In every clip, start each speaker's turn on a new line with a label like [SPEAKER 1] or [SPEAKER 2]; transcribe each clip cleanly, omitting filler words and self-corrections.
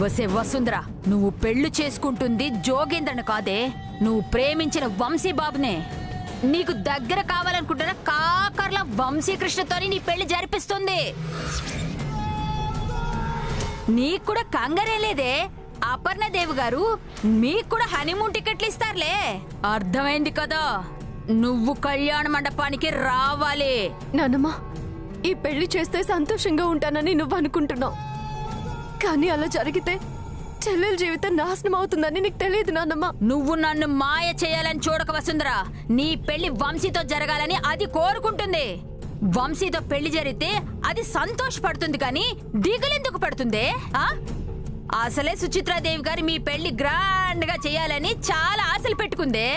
[SPEAKER 1] వసే వసుంధర, నువ్వు పెళ్లి చేసుకుంటుంది జోగేంద్రను కాదే, నువ్వు ప్రేమించిన వంశీబాబునే. నీకు దగ్గర కావాలనుకుంటున్న కాకర్ల వంశీకృష్ణతోని నీ పెళ్లి జరిపిస్తుంది. నీకు కూడా కంగారే లేదే. అపర్ణదేవి గారు మీకు కూడా హనీమూన్ టికెట్లు ఇస్తారులే. అర్థమైంది కదా, నువ్వు కళ్యాణ మండపానికి రావాలి.
[SPEAKER 2] నాన్నమ్మ, ఈ పెళ్లి చేస్తే సంతోషంగా ఉంటానని నువ్వు అనుకుంటున్నావు, కానీ అలా జరిగితే చెల్లెల జీవితం నాశనం అవుతుందని నీకు తెలియదు నాన్నమ్మ.
[SPEAKER 1] నువ్వు నన్ను మాయ చేయాలని చూడక వసుంధర. నీ పెళ్లి వంశీతో జరగాలని అది కోరుకుంటుంది. వంశీతో పెళ్లి జరిగితే అది సంతోషపడుతుంది, కానీ దిగులెందుకు పడుతుంది? అసలే సుచిత్రాదేవి గారు మీ పెళ్లి గ్రాండ్ గా చేయాలని చాలా ఆశలు పెట్టుకుందే.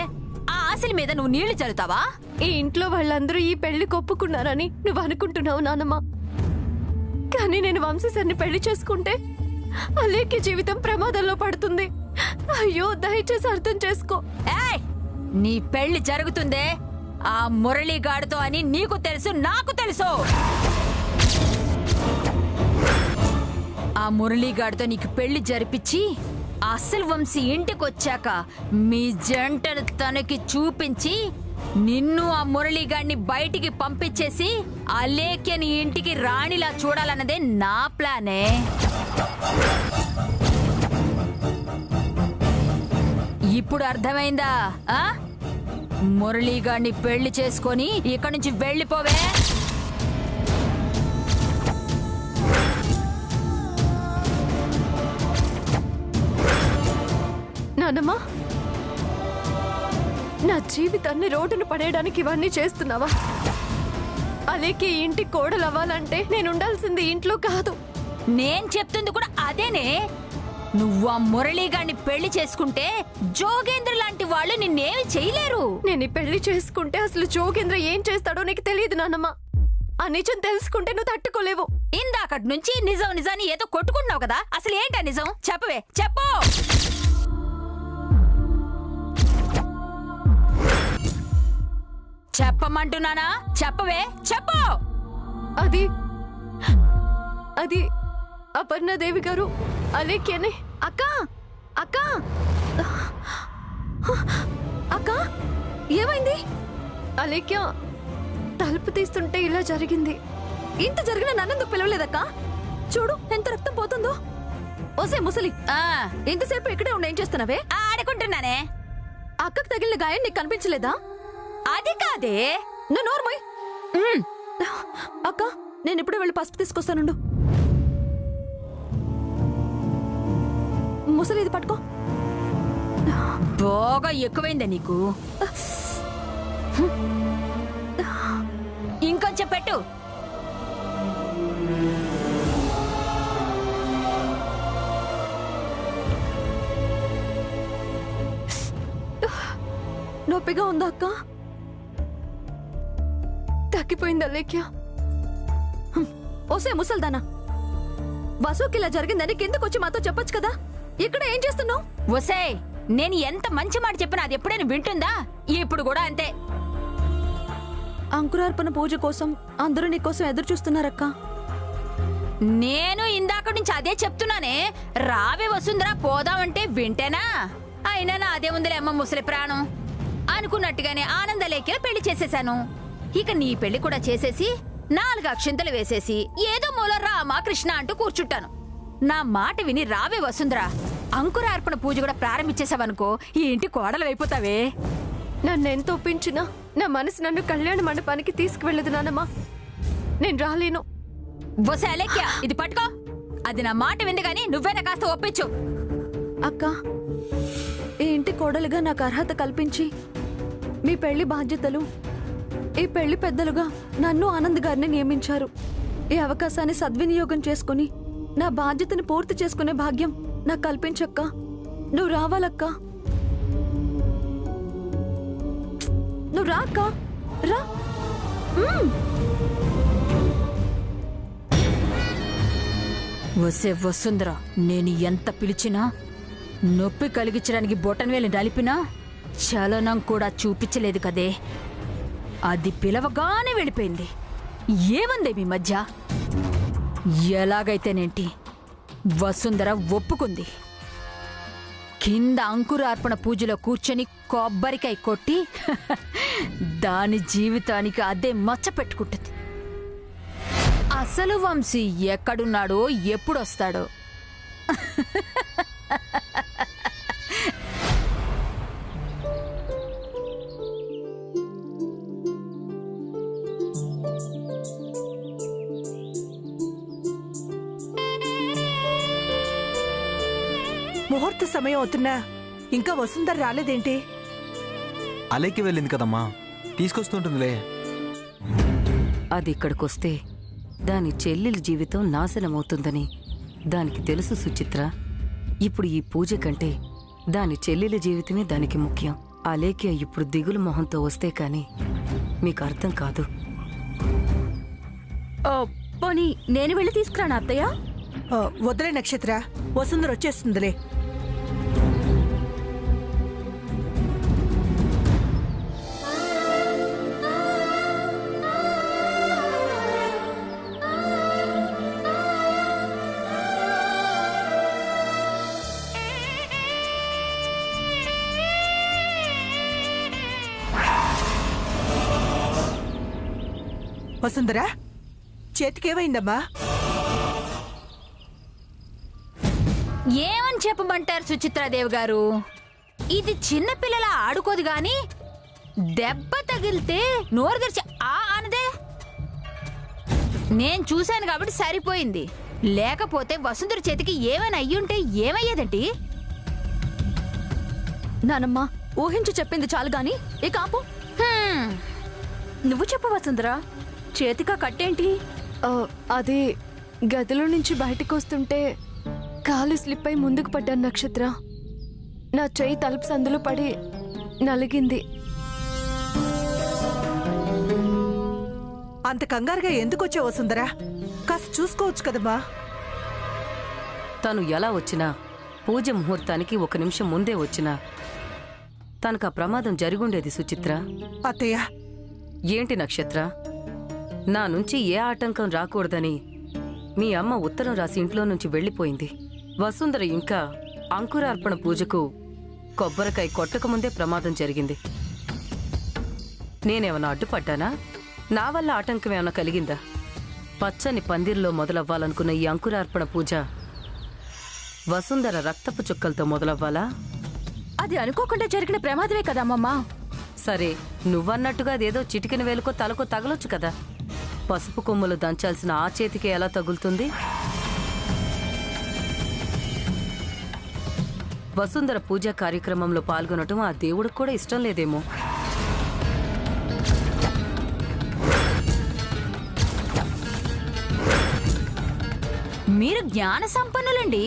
[SPEAKER 1] ఆ ఆశల మీద నువ్వు నీళ్లు చల్లుతావా?
[SPEAKER 2] ఈ ఇంట్లో వాళ్ళందరూ ఈ పెళ్లి ఒప్పుకున్నారని నువ్వు అనుకుంటున్నావు నాన్నమ్మ, కానీ నేను వంశీ సార్ని పెళ్లి చేసుకుంటే అలేఖ్య జీవితం ప్రమాదంలో పడుతుంది. అయ్యో, దయచేసి అర్థం చేసుకో.
[SPEAKER 1] ఏయ్, నీ పెళ్లి జరుగుతుందే ఆ మురళీగాడితో అని నీకు తెలుసు, నాకు తెలుసు. ఆ మురళీగాడితో నీకు పెళ్లి జరిపించి అసలు వంశీ ఇంటికొచ్చాక మీ జంటను తనకి చూపించి నిన్ను ఆ మురళీగాడిని బయటికి పంపించేసి అలేఖ్యని ఇంటికి రాణిలా చూడాలన్నదే నా ప్లానే. ఇప్పుడు అర్థమైందా? మురళీగాడిని పెళ్లి చేసుకొని ఇక్కడి నుంచి వెళ్ళిపోవే.
[SPEAKER 2] నాన్నమ్మ, నా జీవితాన్ని రోడ్డును పడేయడానికి ఇవన్నీ చేస్తున్నావా? అలేఖ్య ఇంటి కోడలవ్వాలంటే నేను ఉండాల్సింది ఇంట్లో కాదు.
[SPEAKER 1] నేను చెప్తుంది కూడా అదేనే. నువ్వు ఆ మురళీగాడిని పెళ్లి చేసుకుంటే జోగేంద్ర లాంటి వాళ్ళు నిన్నేమి చేయలేరు.
[SPEAKER 2] నేను ఈ పెళ్లి చేసుకుంటే అసలు జోగేంద్ర ఏం చేస్తాడో నీకు తెలియదు నాన్నమ్మ. ఆ నిజం తెలుసుకుంటే నువ్వు తట్టుకోలేవు.
[SPEAKER 1] ఇందాకటి నుంచి నిజం నిజాన్ని ఏదో కొట్టుకుంటున్నావు కదా, అసలు ఏంటా నిజం? చెప్పవే, చెప్పు. చెప్పమంటున్నానా? చెప్పవే, చెప్పు.
[SPEAKER 2] అది అది అపర్ణదేవి గారు అలేఖ్యనే.
[SPEAKER 3] అక్క అక్క అక్క, ఏమైంది?
[SPEAKER 2] అలేఖ్య తలుపు తీస్తుంటే ఇలా జరిగింది.
[SPEAKER 3] ఇంత జరిగిన నన్నెందుకు పిలవలేదక్క? చూడు ఎంత రక్తం పోతుందో. ఓసే ముసలి, ఎంతసేపు ఇక్కడే ఉండి ఏం చేస్తున్నావే?
[SPEAKER 1] ఆడుకుంటున్నానే.
[SPEAKER 3] అక్కకు తగిలిన గాయం నీకు కనిపించలేదా?
[SPEAKER 1] అది కాదే.
[SPEAKER 3] నువ్వు నోర్మోయ్. అక్క, నేను ఇప్పుడే వెళ్ళి పసుపు తీసుకొస్తానుండు. ముసలి ఇది పట్టుకో.
[SPEAKER 1] బాగా ఎక్కువైందా నీకు? ఇంకొంచెం పెట్టు.
[SPEAKER 3] నొప్పిగా ఉందా అక్క?
[SPEAKER 2] తగ్గిపోయింది అలేఖ్య.
[SPEAKER 3] ఓసే ముసల్దానా, వసుకి ఇలా జరిగిందని కిందకొచ్చి మాతో చెప్పొచ్చు కదా. ఇక్కడ ఏం చేస్తున్నావు?
[SPEAKER 1] ఒసే, నేను ఎంత మంచి మాట చెప్పినా అది ఎప్పుడైనా వింటుందా? ఇప్పుడు కూడా అంతే.
[SPEAKER 3] అంకురార్పణ పూజ కోసం అందరూ నీకోసం ఎదురు చూస్తున్నారక్క.
[SPEAKER 1] నేను ఇందాక నుంచి అదే చెప్తున్నానే. రావే వసుంధరా, పోదామంటే వింటేనా? అయినా నాదే ఉందిలే అమ్మ ముసలి ప్రాణం అనుకున్నట్టుగానే ఆనందలేఖ్యలో పెళ్లి చేసేశాను. ఇక నీ పెళ్లి కూడా చేసేసి 4 అక్షింతలు వేసేసి ఏదో మూల రామా కృష్ణ అంటూ కూర్చుంటాను. నా మాట విని రావే వసుంధరా, అంకురార్పణ పూజ కూడా ప్రారంభించేసావనుకో ఈ ఇంటి కోడలు అయిపోతావే.
[SPEAKER 2] నన్నెంత ఒప్పించినా నా మనసు నన్ను కళ్యాణ మండపానికి తీసుకువెళ్ళదు నాన్నమ్మా. నేను రాలేను.
[SPEAKER 1] వసే అలేఖ్య, ఇది పట్టుకో. అది నా మాట వింది గాని నువ్వేనా కాస్త ఒప్పించు.
[SPEAKER 3] అక్క, ఈ ఇంటి కోడలుగా నాకు అర్హత కల్పించి మీ పెళ్లి బాధ్యతలు, ఈ పెళ్లి పెద్దలుగా నన్ను ఆనంద్ గారిని నియమించారు. ఈ అవకాశాన్ని సద్వినియోగం చేసుకుని నా బాధ్యతను పూర్తి చేసుకునే భాగ్యం నాకు కల్పించక్క. నువ్వు రావాలక్క. నువ్వు రా అక్క, రా.
[SPEAKER 1] వసే వసుంధరా, నేను ఎంత పిలిచినా, నొప్పి కలిగించడానికి బొటనవేలు నలిపినా చలనం కూడా చూపించలేదు కదే. అది పిలవగానే వెళ్ళిపోయింది. ఏమందే మీ మధ్య? ఎలాగైతేనేంటి, వసుంధర ఒప్పుకుంది. కింద అంకురార్పణ పూజలో కూర్చొని కొబ్బరికాయ కొట్టి దాని జీవితానికి అదే మచ్చ పెట్టుకుంటుంది. అసలు వంశీ ఎక్కడున్నాడో ఎప్పుడొస్తాడో.
[SPEAKER 4] ముహూర్త సమయం అవుతున్నా ఇంకా వసుంధర రాలేదేంటి?
[SPEAKER 5] అలేకి వెళ్ళింది కదమ్మా, తీసుకొస్తుంటుందిలే.
[SPEAKER 6] అది ఇక్కడికొస్తే దాని చెల్లెలి జీవితం నాశనమవుతుందని దానికి తెలుసు సుచిత్ర. ఇప్పుడు ఈ పూజ కంటే దాని చెల్లెలి జీవితమే దానికి ముఖ్యం. అలేఖ్య ఇప్పుడు దిగులు మొహంతో వస్తే కాని మీకు అర్థం కాదు.
[SPEAKER 3] పోనీ నేను వెళ్ళి తీసుకురాను అత్తయ్య?
[SPEAKER 4] వదిలే నక్షత్ర, వసుంధర వచ్చేస్తుందిలే. వసుంధర, చేతికేమైందమ్మా?
[SPEAKER 1] ఏమని చెప్పమంటారు సుచిత్రాదేవి గారు? ఇది చిన్నపిల్లల ఆడుకోదు గాని దెబ్బ తగిలితే నోరు తెరిచి ఆ అనదే. నేను చూశాను కాబట్టి సరిపోయింది. లేకపోతే వసుంధర చేతికి ఏమైనా అయ్యుంటే ఏమయ్యేదండి?
[SPEAKER 3] నానమ్మ ఊహించి చెప్పింది చాలు గాని ఇక ఆపు. నువ్వు చెప్పు వసుంధర, చేతికా కట్టేంటి?
[SPEAKER 2] అది గదిలో నుంచి బయటకు వస్తుంటే కాలు స్లిప్ అయి ముందుకు పడ్డాను నక్షత్ర. నా చెయ్యి తలుపు సందులో పడి నలిగింది.
[SPEAKER 4] అంత కంగారుగా ఎందుకు వచ్చావు వసుంధర? కాస్త చూసుకోవచ్చు కదమ్మా.
[SPEAKER 6] తను ఎలా వచ్చినా పూజ ముహూర్తానికి 1 నిమిషం ముందే వచ్చినా తనకు ఆ ప్రమాదం జరిగుండేది సుచిత్ర.
[SPEAKER 4] అత్తయ్య,
[SPEAKER 6] ఏంటి నక్షత్ర, నా నుంచి ఏ ఆటంకం రాకూడదని మీ అమ్మ ఉత్తరం రాసి ఇంట్లో నుంచి వెళ్ళిపోయింది. వసుంధర ఇంకా అంకురార్పణ పూజకు కొబ్బరికాయ కొట్టకముందే ప్రమాదం జరిగింది. నేనేమన్నా అడ్డుపడ్డానా? నా వల్ల ఆటంకం ఏమన్నా కలిగిందా? పచ్చని పందిర్లో మొదలవ్వాలనుకున్న ఈ అంకురార్పణ పూజ వసుంధర రక్తపు చుక్కలతో మొదలవ్వాలా?
[SPEAKER 3] అది అనుకోకుండా జరిగిన ప్రమాదమే కదమ్మమ్మా.
[SPEAKER 6] సరే, నువ్వన్నట్టుగా అదేదో చిటికెన వేలుకో తలకో తగలొచ్చు కదా. పసుపు కొమ్ములు దంచాల్సిన ఆ చేతికి ఎలా తగులుతుంది? వసుంధర పూజా కార్యక్రమంలో పాల్గొనటం ఆ దేవుడికి కూడా ఇష్టం లేదేమో.
[SPEAKER 1] మీరు జ్ఞాన సంపన్నులండి.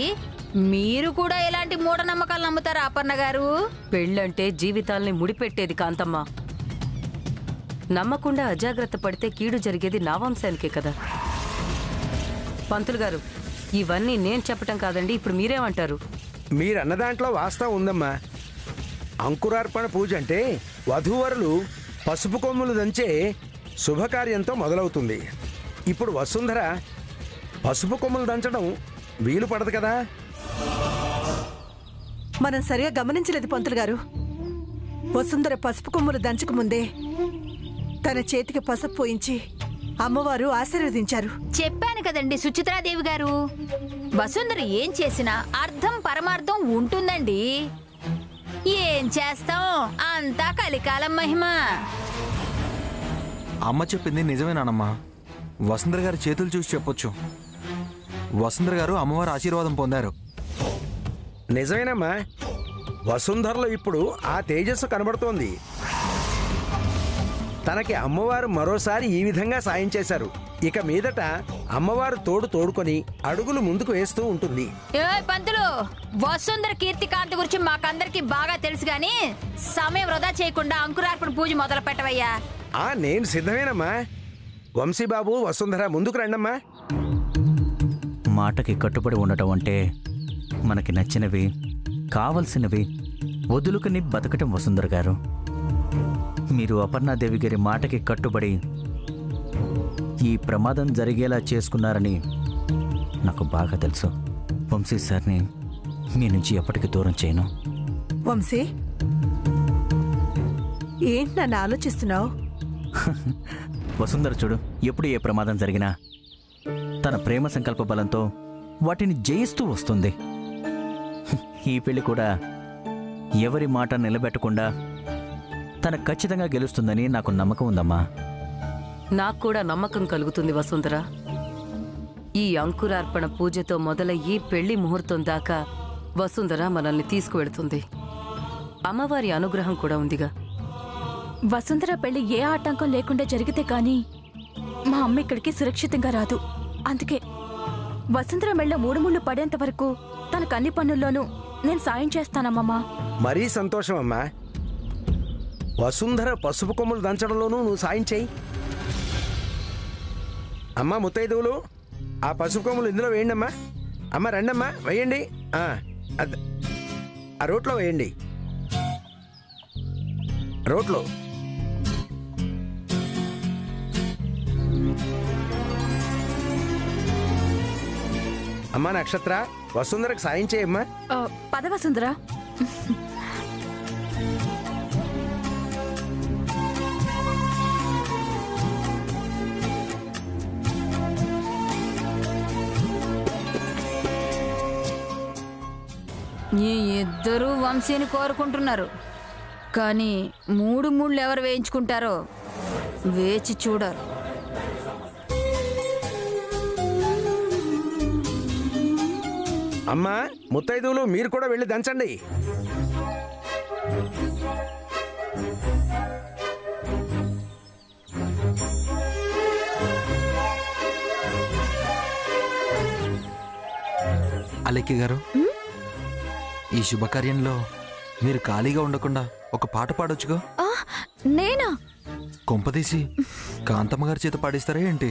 [SPEAKER 1] మీరు కూడా ఎలాంటి మూఢనమ్మకాలు నమ్ముతారు అపర్ణ గారు?
[SPEAKER 6] పెళ్ళంటే జీవితాల్ని ముడిపెట్టేది కాంతమ్మ. నమ్మకుండా అజాగ్రత్త పడితే కీడు జరిగేది నా వంశానికే కదా. పంతులు గారు, ఇవన్నీ నేను చెప్పటం కాదండి, ఇప్పుడు మీరేమంటారు?
[SPEAKER 7] మీరన్న దాంట్లో వాస్తవం ఉందమ్మా. అంకురార్పణ పూజ అంటే వధూవరులు పసుపు కొమ్ములు దంచే శుభకార్యంతో మొదలవుతుంది. ఇప్పుడు వసుంధర పసుపు కొమ్ములు దంచడం వీలు పడదు కదా.
[SPEAKER 4] మనం సరిగా గమనించలేదు పంతులు గారు. వసుంధర పసుపు కొమ్ములు దంచక ముందే తన చేతికి పసుపు పోయించి అమ్మవారు ఆశీర్వదించారు.
[SPEAKER 1] చెప్పాను కదండి సుచిత్రాదేవి గారు, వసుంధర ఏం చేసినా అర్థం పరమార్థం ఉంటుందండి. ఏం చేస్తాం, అంతా కలికాలం మహిమ.
[SPEAKER 5] అమ్మ చెప్పింది నిజమేనానమ్మా. వసుంధర గారి చేతులు చూసి చెప్పొచ్చు, వసుంధర గారు అమ్మవారి ఆశీర్వాదం పొందారు.
[SPEAKER 7] నిజమేనమ్మా, వసుంధరలో ఇప్పుడు ఆ తేజస్సు కనబడుతోంది. తనకి అమ్మవారు మరోసారి ఈ విధంగా సాయం చేశారు. ఇక మీదట అమ్మవారు తోడుకొని అడుగులు ముందుకు వేస్తూ ఉంటుంది.
[SPEAKER 1] పంతులు, వసుంధర కీర్తికాంతి గురించి మాకందరికి బాగా తెలుసు గాని సమయం వృధా చేయకుండా అంకురార్పణ పూజ మొదలు పెట్టవయ్యా.
[SPEAKER 7] నేను సిద్ధమేనమ్మా. వంశీబాబు, వసుంధర ముందుకు రండమ్మా.
[SPEAKER 8] మాటకి కట్టుబడి ఉండటం అంటే మనకి నచ్చినవి, కావలసినవి వదులుకుని బతకటం. వసుంధర గారు, మీరు అపర్ణాదేవి గారి మాటకి కట్టుబడి ఈ ప్రమాదం జరిగేలా చేసుకున్నారని నాకు బాగా తెలుసు. వంశీ సార్ని మీ నుంచి ఎప్పటికీ దూరం చేయను.
[SPEAKER 4] వంశీ, ఏంటి నన్ను ఆలోచిస్తున్నావు?
[SPEAKER 8] వసుంధర చూడు, ఎప్పుడు ఏ ప్రమాదం జరిగినా తన ప్రేమ సంకల్ప బలంతో వాటిని జయిస్తూ వస్తుంది. ఈ పెళ్లి కూడా ఎవరి మాట నిలబెట్టకుండా తన ఖచ్చితంగా గెలుస్తుందని నాకు నమ్మకం ఉందమ్మా.
[SPEAKER 6] నాకు కూడా నమ్మకం కలుగుతుంది వసుంధర. ఈ అంకురార్పణ పూజతో మొదలయ్యి పెళ్లి ముహూర్తం దాకా వసుంధర మనల్ని తీసుకువెడుతుంది. అమ్మవారి అనుగ్రహం కూడా ఉందిగా.
[SPEAKER 2] వసుంధర పెళ్లి ఏ ఆటంకం లేకుండా జరిగితే కానీ మా అమ్మ ఇక్కడికి సురక్షితంగా రాదు. అందుకే వసుంధర మెళ్ళ 3 ముళ్ళు పడేంత వరకు తనకు అన్ని పనుల్లోనూ నేను సాయం చేస్తానమ్మమ్మా.
[SPEAKER 7] మరీ సంతోషం అమ్మా. వసుంధర పసుపు కొమ్ములు దంచడంలోనూ నువ్వు సాయం చేయి. అమ్మా ముత్తైదువులు, ఆ పసుపు కొమ్ములు ఇందులో వేయండి అమ్మా. అమ్మ రండమ్మా, వేయండి. ఆ రోట్లో వేయండి, రోట్లో. అమ్మా నక్షత్ర, వసుంధరకు సాయం చేయమ్మా.
[SPEAKER 2] పద వసుంధర.
[SPEAKER 1] ఈ ఇద్దరూ వంశీని కోరుకుంటున్నారు, కానీ 3 ముళ్ళు ఎవరు వేయించుకుంటారో వేచి చూడరు.
[SPEAKER 7] అమ్మా ముత్తైదువులు, మీరు కూడా వెళ్ళి దంచండి.
[SPEAKER 5] అలెక్కి గారు, ఈ శుభకార్యంలో మీరు ఖాళీగా ఉండకుండా ఒక పాట పాడొచ్చుగా.
[SPEAKER 2] నేనా?
[SPEAKER 5] కొంపదీసి కాంతమ్మ గారి చేత పాడిస్తారా ఏంటి?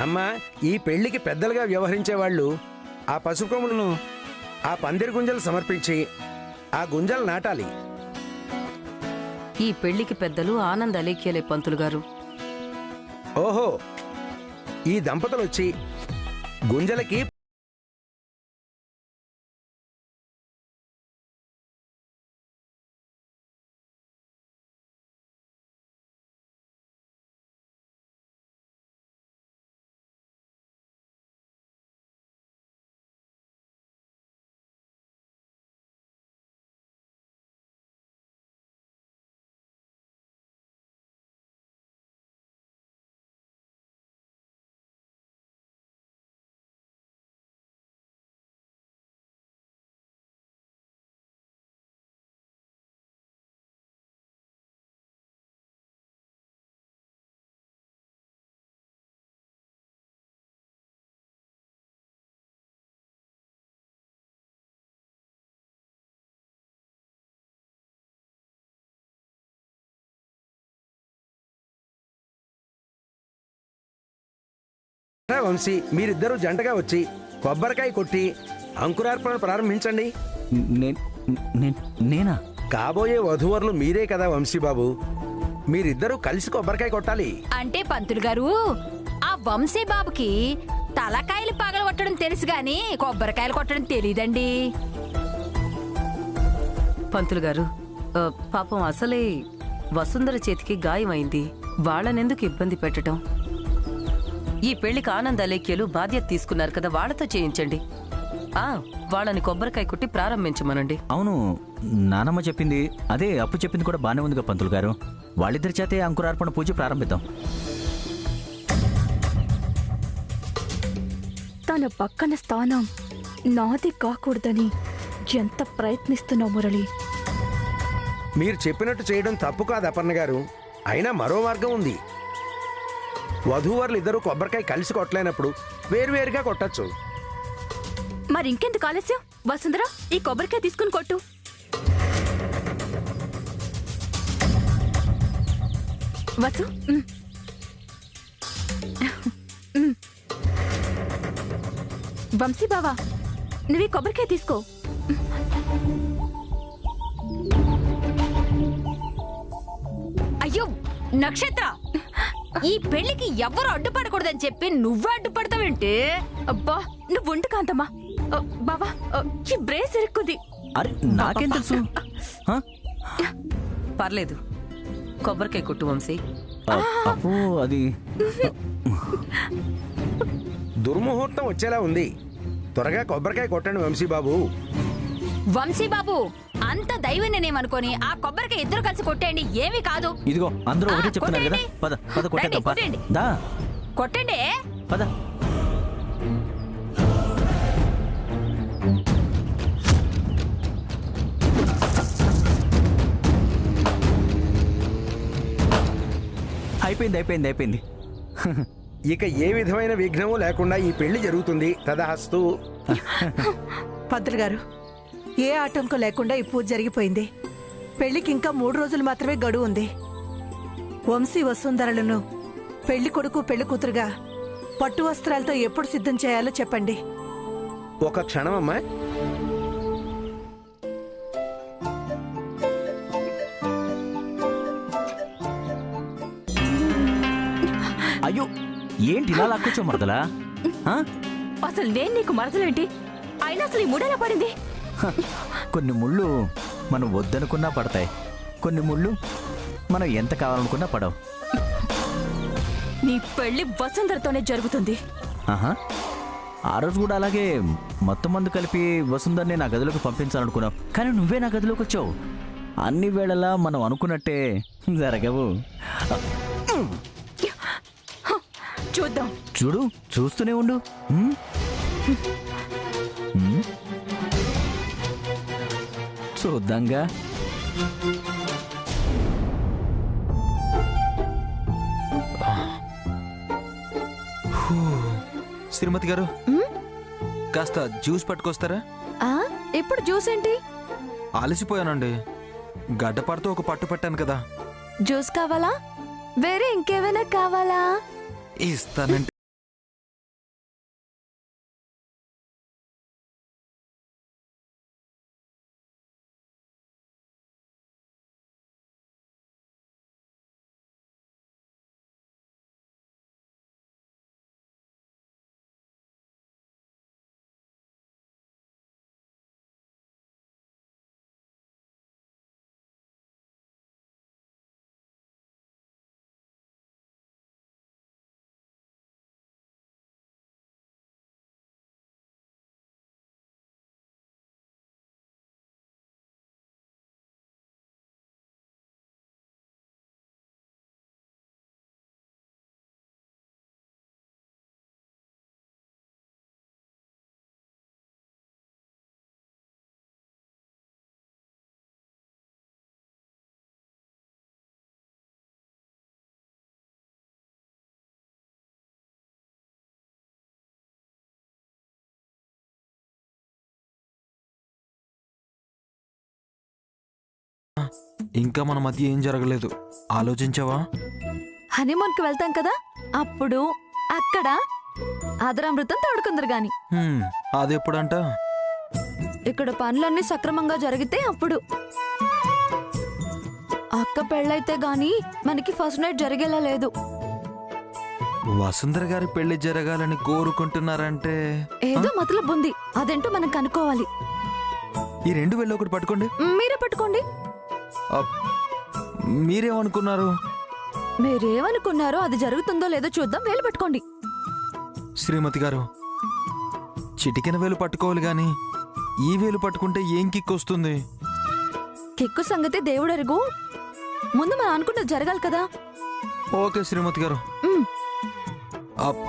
[SPEAKER 7] అమ్మా, ఈ పెళ్లికి పెద్దలుగా వ్యవహరించే వాళ్ళు ఆ పసుపు కొమ్ములను ఆ పందిరి గుంజలు సమర్పించి ఆ గుంజలు నాటాలి.
[SPEAKER 6] ఈ పెళ్లికి పెద్దలు ఆనంద్ అలేఖ్యలే పంతులు గారు.
[SPEAKER 7] ఓహో, ఈ దంపతులు వచ్చి గుంజలకి వంశీ, మీరిద్దరూ జంటగా వచ్చి కొబ్బరికాయ కొట్టి అంకురార్పణ ప్రారంభించండి.
[SPEAKER 8] నేనా?
[SPEAKER 7] కాబోయే వధూవరులు మీరే కదా వంశీబాబు, మీరిద్దరూ కలిసి కొబ్బరికాయ కొట్టాలి.
[SPEAKER 1] అంటే పంతులు గారు, ఆ వంశీ బాబుకి తలకాయలు పగల కొట్టడం తెలుసు గాని కొబ్బరికాయలు కొట్టడం తెలీదండి.
[SPEAKER 6] పంతులు గారు, పాపం అసలే వసుంధర చేతికి గాయమైంది. వాళ్ళనెందుకు ఇబ్బంది పెట్టడం? ఈ పెళ్లికి ఆనంద్ అలేఖ్యలు బాధ్యత తీసుకున్నారు కదా, వాళ్లతో చేయించండి. వాళ్ళని కొబ్బరికాయ కొట్టి ప్రారంభించమనండి.
[SPEAKER 8] అవును, నానమ్మ చెప్పింది అదే, అప్పు చెప్పింది కూడా బానే ఉందిగా పంతులు గారు. వాళ్ళిద్దరి చేతే అంకురార్పణ పూజ ప్రారంభిద్దాం.
[SPEAKER 2] తన పక్కన స్థానం నాది కాకూడదని ఎంత ప్రయత్నిస్తున్నావు మురళి.
[SPEAKER 7] మీరు చెప్పినట్టు చేయడం తప్పు కాదు అపర్ణ గారు, అయినా మరో మార్గం ఉంది. వధూవరులు ఇద్దరు కొబ్బరికాయ కలిసి కొట్టలేనప్పుడు వేరువేరుగా కొట్టచ్చు.
[SPEAKER 2] మరి ఇంకెందుకు ఆలస్యం? వసుంధర, ఈ కొబ్బరికాయ తీసుకుని కొట్టు. వసు, వంశీ బావా, నువ్వు ఈ కొబ్బరికాయ తీసుకో.
[SPEAKER 1] అయ్యో నక్షత్ర, ఈ పెళ్లికి ఎవ్వరు అడ్డుపడకూడదని చెప్పి నువ్వు అడ్డుపడతావేంటి?
[SPEAKER 2] అబ్బా, నువ్వు ఉండు కాంతమ్మా. బావా, ఈ బ్రేస్ ఇరుక్కుంది.
[SPEAKER 8] అరే నాకేం తెలుసు? హ?
[SPEAKER 6] పర్లేదు, కొబ్బరికాయ కొట్టు వంశీ.
[SPEAKER 8] అప్పు అది
[SPEAKER 7] దుర్ముహూర్తం వచ్చేలా ఉంది. త్వరగా కొబ్బరికాయ కొట్టండి వంశీబాబు.
[SPEAKER 1] వంశీబాబు, అంత దైవం నేనేమనుకొని ఆ కొబ్బరికాయ ఇద్దరు కలిసి కొట్టేయండి, ఏమీ కాదు.
[SPEAKER 8] ఇదిగో అందరూ ఒకటే చెప్తున్నారు కదా.
[SPEAKER 1] కొట్టండి.
[SPEAKER 8] పద పద కొట్టేద్దాం, పద.
[SPEAKER 1] కొట్టండి.
[SPEAKER 8] దా
[SPEAKER 1] కొట్టండి.
[SPEAKER 8] పద. అయిపోయింది.
[SPEAKER 7] ఇక ఏ విధమైన విఘ్నము లేకుండా ఈ పెళ్లి జరుగుతుంది. తదాస్తు.
[SPEAKER 4] పంతులు గారు, ఏ ఆటంకం లేకుండా ఈ పూజ జరిగిపోయింది. పెళ్లికి ఇంకా 3 రోజులు మాత్రమే గడువు ఉంది. వంశీ వసుంధరలను పెళ్లి కొడుకు పెళ్లి కూతురుగా పట్టు వస్త్రాలతో ఎప్పుడు సిద్ధం చేయాలో చెప్పండి.
[SPEAKER 7] ఒక క్షణమమ్మా.
[SPEAKER 8] అయ్యో, ఏంటి ఇలా లాక్కొచ్చో మరదలా? ఆ?
[SPEAKER 2] అసలు నేను నీకు మరదలేంటి? అయినా అసలు ఈ ముడేలా పడింది?
[SPEAKER 8] కొన్ని ముళ్ళు మనం వద్దనుకున్నా పడతాయి, కొన్ని ముళ్ళు మనం ఎంత కావాలనుకున్నా పడవు.
[SPEAKER 2] నీ పెళ్లి వసుంధరతోనే జరుగుతుంది.
[SPEAKER 8] ఆహా, ఆ రోజు కూడా అలాగే మొత్తం మంది కలిపి వసుంధర్ని నా గదిలోకి పంపించాలనుకున్నావు, కానీ నువ్వే నా గదిలోకి వచ్చావు. అన్ని వేళలా మనం అనుకున్నట్టే జరగవు.
[SPEAKER 2] చూద్దాం.
[SPEAKER 8] చూడు, చూస్తూనే ఉండు. ఉమ్? ఉమ్? చూద్దాంగా.
[SPEAKER 5] శ్రీమతి గారు, కాస్త జ్యూస్ పట్టుకొస్తారా?
[SPEAKER 3] ఇప్పుడు జ్యూస్ ఏంటి?
[SPEAKER 5] ఆలసిపోయానండి. గడ్డపాడుతూ ఒక పట్టు పెట్టాను కదా.
[SPEAKER 3] జ్యూస్ కావాలా? వేరే ఇంకేమైనా కావాలా?
[SPEAKER 5] ఇస్తానండి. ఇంకా మన మధ్య ఏం జరగలేదు. ఆలోచించావా?
[SPEAKER 3] హనీమూన్కి వెళ్తాం కదా, అప్పుడు అక్కడ ఆదరామృతం తోడుకుందరు గాని.
[SPEAKER 5] అదెప్పుడంట?
[SPEAKER 3] ఇక్కడ పనులన్నీ సక్రమంగా జరిగితే అప్పుడు. అక్క పెళ్ళైతే గాని మనకి ఫస్ట్ నైట్ జరిగేలా లేదు.
[SPEAKER 5] వసుంధర గారి పెళ్లి జరగాలని కోరుకుంటున్నారంటే
[SPEAKER 3] ఏదో మతలబు ఉంది. అదేంటో మనం కనుక్కోవాలి.
[SPEAKER 5] ఈ 2 వేళ్ళు ఒకటి పట్టుకోండి.
[SPEAKER 3] మీరే పట్టుకోండి.
[SPEAKER 5] మీరేమనుకున్నారు?
[SPEAKER 3] మీరేమనుకున్నారో అది జరుగుతుందో లేదో చూద్దాం. వేలు పట్టుకోండి.
[SPEAKER 5] శ్రీమతి గారు, చిటికెన వేలు పట్టుకోవాలి గాని ఈ వేలు పట్టుకుంటే ఏం కిక్ వస్తుంది?
[SPEAKER 3] కిక్కు సంగతి దేవుడెరుగు. ముందు మనం అనుకున్నది జరగాలి కదా.
[SPEAKER 5] ఓకే శ్రీమతి గారు.
[SPEAKER 3] ఉమ్.
[SPEAKER 5] అప్